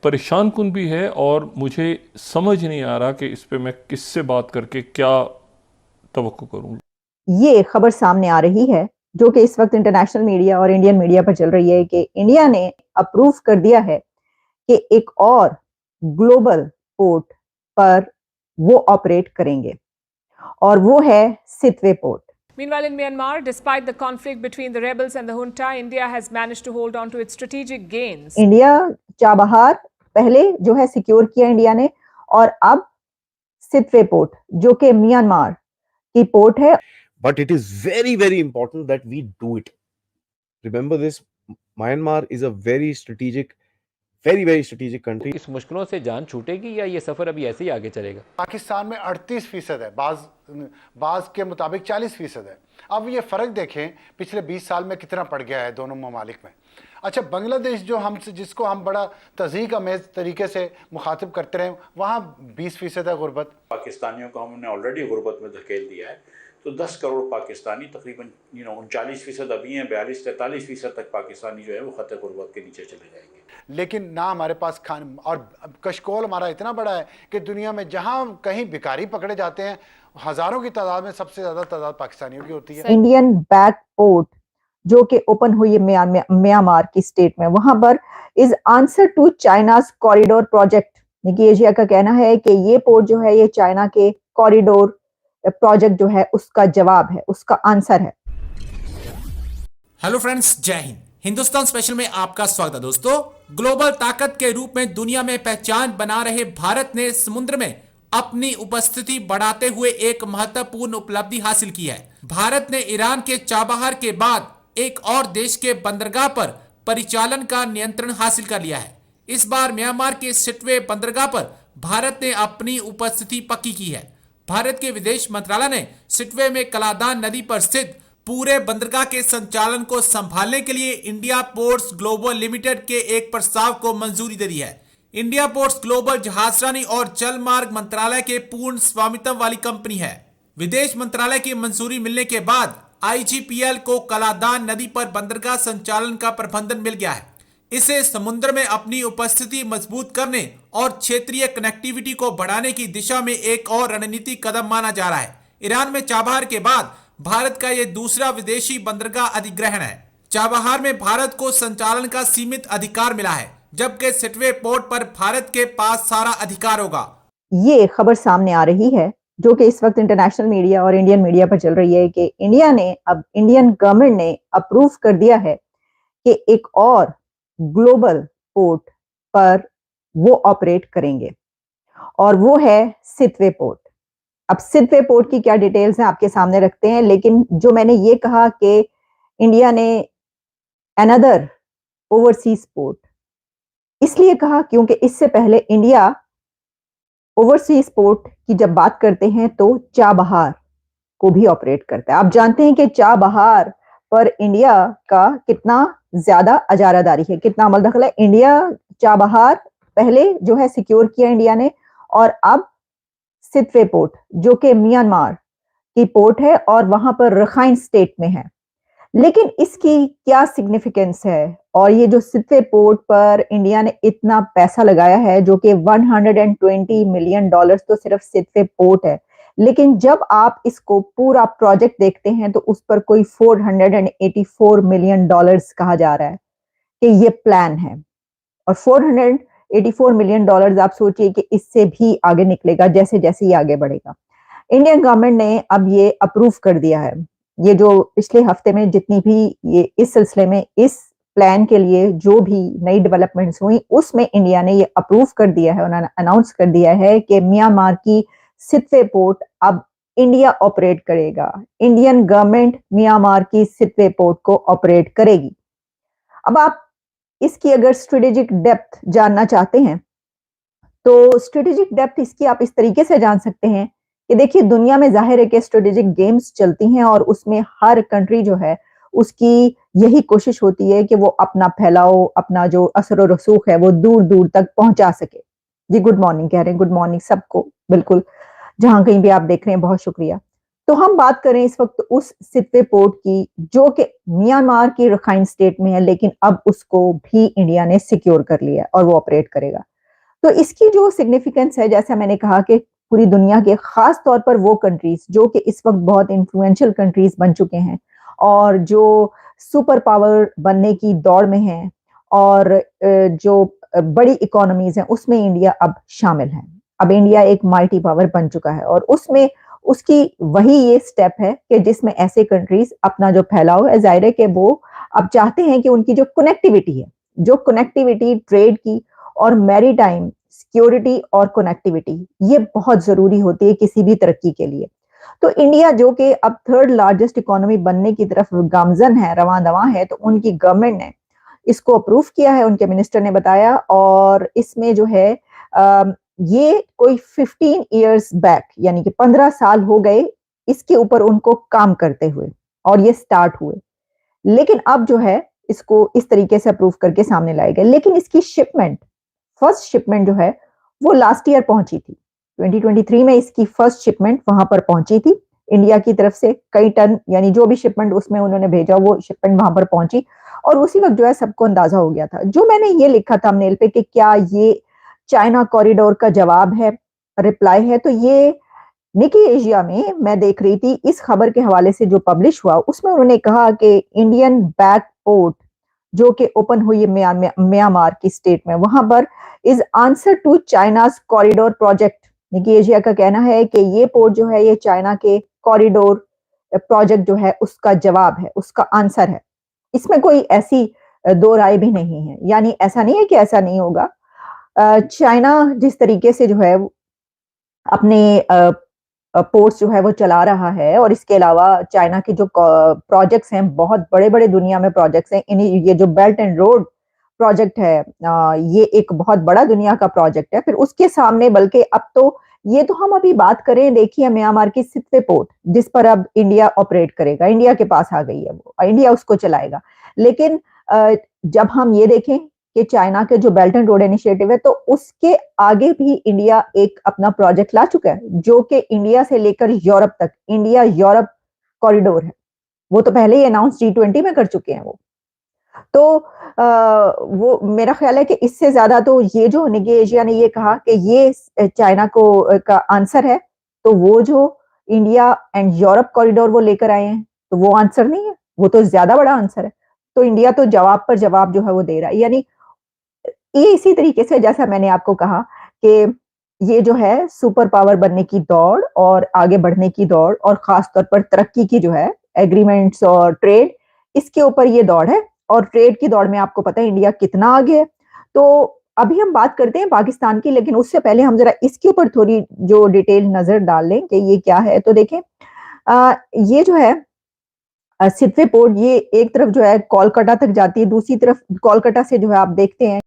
परेशान कुन भी है और मुझे समझ नहीं आ रहा कि इस पे मैं किससे बात करके क्या तवक्को करूं। ये खबर सामने आ रही है जो कि इस वक्त इंटरनेशनल मीडिया और इंडियन मीडिया पर चल रही है कि इंडिया ने अप्रूव कर दिया है कि एक और ग्लोबल पोर्ट पर वो ऑपरेट करेंगे और वो है Sittwe port. Meanwhile, in Myanmar, despite the conflict between the rebels and the junta, India has managed to hold on to its strategic gains. India Chabahar पहले जो है सिक्योर किया इंडिया ने, और अब सितवे पोर्ट जो कि म्यांमार की पोर्ट है। But it is very, very important that we do it. Remember this, Myanmar is a very strategic, very strategic country. इस मुश्किलों से जान छूटेगी या ये सफर अभी ऐसे ही आगे चलेगा? पाकिस्तान में 38% है, बाज के मुताबिक 40% है। अब ये फ़र्क देखें पिछले 20 साल में कितना पड़ गया है दोनों ममालिक में। अच्छा, बांग्लादेश जो हमसे जिसको हम बड़ा तज़ीक अमेज़ तरीके से मुखातिब करते रहे, वहाँ 20% है गुर्बत। पाकिस्तानियों को हमने ऑलरेडी गुर्बत में धकेल दिया है, तो 10 करोड़ पाकिस्तानी तकरीबन 39% अभी हैं, 42-43% तक पाकिस्तानी जो है वो खतरे गुर्बत के नीचे चले जाएंगे। लेकिन ना हमारे पास खान और कशकोल हमारा इतना बड़ा है कि दुनिया में जहां कहीं भिखारी पकड़े जाते हैं हजारों की तादाद में सबसे ज्यादा तादाद पाकिस्तानियों की होती है। इंडियन बैक पोर्ट जो कि ओपन हुई है म्यांमार की स्टेट में, वहां पर is answer to China's corridor project. Nikkei Asia का कहना है कि ये पोर्ट जो है ये चाइना के कॉरिडोर प्रोजेक्ट जो है उसका जवाब है, उसका आंसर है। हेलो फ्रेंड्स, जय हिंद। हिंदुस्तान स्पेशल में आपका स्वागत है। दोस्तों, ग्लोबल ताकत के रूप में दुनिया में पहचान बना रहे भारत ने समुद्र में अपनी उपस्थिति बढ़ाते हुए एक महत्वपूर्ण उपलब्धि हासिल की है। भारत ने ईरान के चाबहार के बाद एक और देश के बंदरगाह पर परिचालन का नियंत्रण हासिल कर लिया है। इस बार म्यांमार के सितवे बंदरगाह पर भारत ने अपनी उपस्थिति पक्की की है। भारत के विदेश मंत्रालय ने सितवे में कलादान नदी पर स्थित पूरे बंदरगाह के संचालन को संभालने के लिए इंडिया पोर्ट्स ग्लोबल लिमिटेड के एक प्रस्ताव को मंजूरी दे दी है। इंडिया पोर्ट्स ग्लोबल जहाजरानी और जल मार्ग मंत्रालय के पूर्ण स्वामित्व वाली कंपनी है। विदेश मंत्रालय की मंजूरी मिलने के बाद आईजीपीएल को कलादान नदी पर बंदरगाह संचालन का प्रबंधन मिल गया है। इसे समुद्र में अपनी उपस्थिति मजबूत करने और क्षेत्रीय कनेक्टिविटी को बढ़ाने की दिशा में एक और रणनीतिक कदम माना जा रहा है। ईरान में चाबहार के बाद भारत का यह दूसरा विदेशी बंदरगाह अधिग्रहण है। चाबहार में भारत को संचालन का सीमित अधिकार मिला है, जबकि सितवे पोर्ट पर भारत के पास सारा अधिकार होगा। ये खबर सामने आ रही है जो कि इस वक्त इंटरनेशनल मीडिया और इंडियन मीडिया पर चल रही है कि इंडियन गवर्नमेंट ने अप्रूव कर दिया है कि एक और ग्लोबल पोर्ट पर वो ऑपरेट करेंगे और वो है सितवे पोर्ट। अब सितवे पोर्ट की क्या डिटेल्स हैं आपके सामने रखते हैं, लेकिन जो मैंने ये कहा कि इंडिया ने अनदर ओवरसीज पोर्ट इसलिए कहा क्योंकि इससे पहले इंडिया ओवरसीज पोर्ट की जब बात करते हैं तो चाबहार को भी ऑपरेट करता है। आप जानते हैं कि चाबहार पर इंडिया का कितना ज्यादा अजारादारी है, कितना अमल दखल है। इंडिया चाबहार पहले जो है सिक्योर किया इंडिया ने, और अब सितवे पोर्ट जो कि म्यांमार की पोर्ट है और वहां पर रखाइन स्टेट में है। लेकिन इसकी क्या सिग्निफिकेंस है, और ये जो सितवे पोर्ट पर इंडिया ने इतना पैसा लगाया है जो कि $120 मिलियन तो सिर्फ सितवे पोर्ट है, लेकिन जब आप इसको पूरा प्रोजेक्ट देखते हैं तो उस पर कोई $484 मिलियन कहा जा रहा है कि ये प्लान है। और $484 मिलियन आप सोचिए कि इससे भी आगे निकलेगा जैसे जैसे ये आगे बढ़ेगा। इंडियन गवर्नमेंट ने अब ये अप्रूव कर दिया है। ये जो पिछले हफ्ते में जितनी भी ये इस सिलसिले में इस प्लान के लिए जो भी नई डेवलपमेंट्स हुई उसमें इंडिया ने ये अप्रूव कर दिया है, उन्होंने अनाउंस कर दिया है कि म्यांमार की सितवे पोर्ट अब इंडिया ऑपरेट करेगा। इंडियन गवर्नमेंट म्यांमार की सितवे पोर्ट को ऑपरेट करेगी। अब आप इसकी अगर स्ट्रेटेजिक डेप्थ जानना चाहते हैं तो स्ट्रेटेजिक डेप्थ इसकी आप इस तरीके से जान सकते हैं कि देखिए, दुनिया में जाहिर है कि स्ट्रेटेजिक गेम्स चलती हैं और उसमें हर कंट्री जो है उसकी यही कोशिश होती है कि वो अपना फैलाव, अपना जो असर और रसूख है वो दूर दूर तक पहुंचा सके। जी गुड मॉर्निंग कह रहे हैं, गुड मॉर्निंग सबको। बिल्कुल, जहां कहीं भी आप देख रहे हैं बहुत शुक्रिया। तो हम बात करें इस वक्त उस सितवे पोर्ट की जो कि म्यांमार की रखाइन स्टेट में है, लेकिन अब उसको भी इंडिया ने सिक्योर कर लिया और वो ऑपरेट करेगा। तो इसकी जो सिग्निफिकेंस है, जैसा मैंने कहा कि पूरी दुनिया के खास तौर पर वो कंट्रीज जो कि इस वक्त बहुत इन्फ्लुएंशियल कंट्रीज बन चुके हैं और जो सुपर पावर बनने की दौड़ में हैं और जो बड़ी इकोनॉमीज हैं उसमें इंडिया अब शामिल है। अब इंडिया एक माइटी पावर बन चुका है और उसमें उसकी वही ये स्टेप है कि जिसमें ऐसे कंट्रीज अपना जो फैलाव है, जाहिर है कि वो अब चाहते हैं कि उनकी जो कनेक्टिविटी ट्रेड की और मैरीटाइम सिक्योरिटी और कनेक्टिविटी, ये बहुत जरूरी होती है किसी भी तरक्की के लिए। तो इंडिया जो कि अब थर्ड लार्जेस्ट इकोनॉमी बनने की तरफ गामजन है, रवां दवां है, तो उनकी गवर्नमेंट ने इसको अप्रूव किया है, उनके मिनिस्टर ने बताया। और इसमें जो है ये कोई 15 इयर्स बैक, यानी कि 15 साल हो गए इसके ऊपर उनको काम करते हुए और ये स्टार्ट हुए, लेकिन अब जो है इसको इस तरीके से अप्रूव करके सामने लाए गए। लेकिन इसकी फर्स्ट शिपमेंट जो है वो लास्ट ईयर पहुंची थी, 2023 में इसकी फर्स्ट शिपमेंट वहां पर पहुंची थी इंडिया की तरफ से। कई टन, यानी जो भी शिपमेंट उसमें उन्होंने भेजा वो शिपमेंट वहां पर पहुंची और उसी वक्त जो है सबको अंदाजा हो गया था। जो मैंने ये लिखा था थंबनेल पे कि क्या ये चाइना कॉरिडोर का जवाब है, रिप्लाई है, तो ये निकी एशिया में मैं देख रही थी इस खबर के हवाले से जो पब्लिश हुआ, उसमें उन्होंने कहा कि इंडियन बैक पोर्ट जो कि ओपन हुई है म्यांमार की स्टेट में, वहां पर is answer to China's corridor project. Nikkei Asia का कहना है कि ये पोर्ट जो है ये चाइना के कॉरिडोर प्रोजेक्ट जो है उसका जवाब है, उसका आंसर है। इसमें कोई ऐसी दो राय भी नहीं है, यानी ऐसा नहीं है कि ऐसा नहीं होगा। चाइना जिस तरीके से जो है अपने पोर्ट्स जो है वो चला रहा है, और इसके अलावा चाइना के जो प्रोजेक्ट्स हैं, बहुत बड़े बड़े दुनिया में प्रोजेक्ट्स हैं, ये जो बेल्ट एंड रोड प्रोजेक्ट है, ये एक बहुत बड़ा दुनिया का प्रोजेक्ट है। फिर उसके सामने, बल्कि अब तो ये तो हम अभी बात करें, देखिए म्यांमार की सितवे पोर्ट जिस पर अब इंडिया ऑपरेट करेगा, इंडिया के पास आ गई है वो, इंडिया उसको चलाएगा। लेकिन जब हम ये देखें कि चाइना के जो बेल्ट एंड रोड इनिशिएटिव है, तो उसके आगे भी इंडिया एक अपना प्रोजेक्ट ला चुका है जो कि इंडिया से लेकर यूरोप तक, इंडिया यूरोप कॉरिडोर है। वो तो पहले ही अनाउंस G20 में कर चुके हैं वो। तो वो मेरा ख्याल है कि इससे ज्यादा तो ये जो निकी एशिया ने ये कहा कि ये चाइना को का आंसर है, तो वो जो इंडिया एंड यूरोप कॉरिडोर वो लेकर आए हैं, तो वो आंसर नहीं है, वो तो ज्यादा बड़ा आंसर है। तो इंडिया तो जवाब पर जवाब जो है वो दे रहा है। यानी ये इसी तरीके से, जैसा मैंने आपको कहा कि ये जो है सुपर पावर बनने की दौड़ और आगे बढ़ने की दौड़, और खास तौर पर तरक्की की जो है एग्रीमेंट्स और ट्रेड, इसके ऊपर ये दौड़ है। और ट्रेड की दौड़ में आपको पता है इंडिया कितना आगे है। तो अभी हम बात करते हैं पाकिस्तान की, लेकिन उससे पहले हम जरा इसके ऊपर थोड़ी जो डिटेल नजर डाल लें कि ये क्या है। तो देखें, ये जो है सितवे पोर्ट, ये एक तरफ जो है कोलकाता तक जाती है, दूसरी तरफ कोलकाता से जो है आप देखते हैं